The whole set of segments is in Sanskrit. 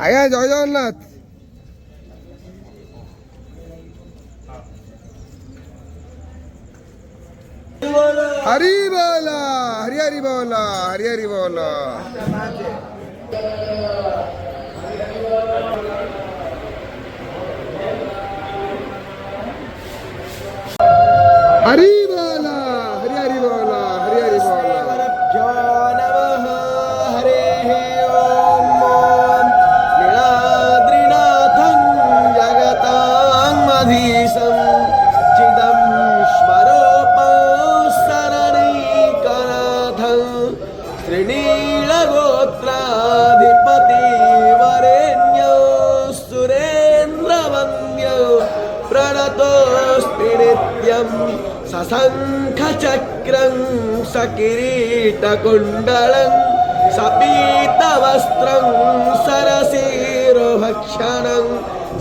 আয়া জয় জগন্নাথ। हरी बोला, हरी हरी बोला, हरी हरी बोला। हरी बोला, हरी हरी बोला, हरी हरी बोला। नमः हरे ओम नीलाद्रिनाथं जगतामधीशं चिदं स्मरोपं सरणैकनाथं श्रीनीलगोत्राधिपतिवरेण्यो सुरेन्द्रवन्द्यो प्रणतोऽस्मि नित्यं सशङ्खचक्रं सकिरीटकुण्डलं सपीतवस्त्रं सरसीरुभक्षणं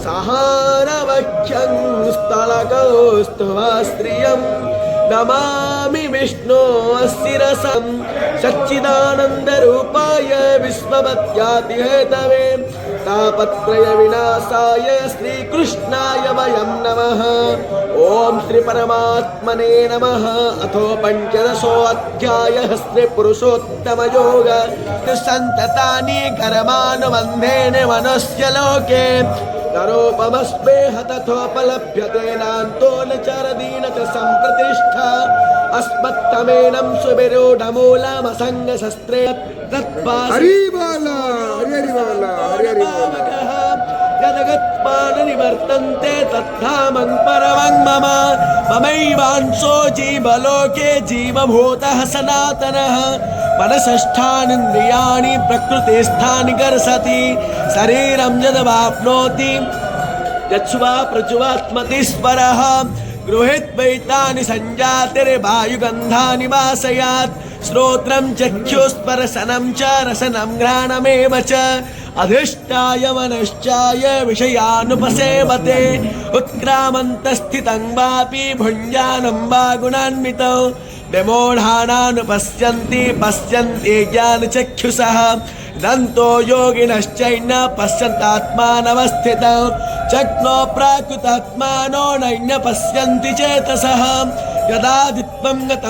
सहारवक्षं स्थलकौस्तुभस्त्रियं नमामि विष्णो शिरसं सच्चिदानन्दरूपाय विश्ववत्यादिहेतवे तापत्रय विनाशाय श्रीकृष्णाय वयं नमः। ओम श्री परमात्मने नमः। अथो पंचदशोऽध्यायः श्री पुरुषोत्तम योग संततानि कर्मानुबन्धेन मनस्य लोके नरोपमस्मे हतथोपलभ्यते नान्तो न चरदीन च सम्प्रतिष्ठा अस्मत्तमेनं सुविरूढमूलमसङ्गशस्त्रे हरी बोला, हरी हरी बोला, हरी हरी बोला। यदगत्पालनिवर्तन्ते तत्धामं परमं मम ममैवांशो जीवलोके जीवभूतः सनातनः मनसष्ठानीन्द्रियाणि प्रकृतिस्थानि कर्षति शरीरं यदवाप्नोति यच्छ्वा प्रज्वात्मति स्परः गृहीत्वैतानि सञ्जातिर्वायुगन्धानि वासयात् श्रोत्रं चक्षुस्पर्शनं च रसनं घ्राणमेव च अधिष्ठाय मनश्चाय विषयानुपसेवते उत्क्रामन्तस्थितं वापि भुञ्जानं वा गुणान्वितौ विमूढानानुपश्यन्ति पश्यन्ति ज्ञानचक्षुषः दन्तो योगिनश्चैन पश्यन्तात्मानवस्थितौ चक्नो प्राकृतात्मानो नैन पश्यन्ति चेतसः यदादित्वं गतं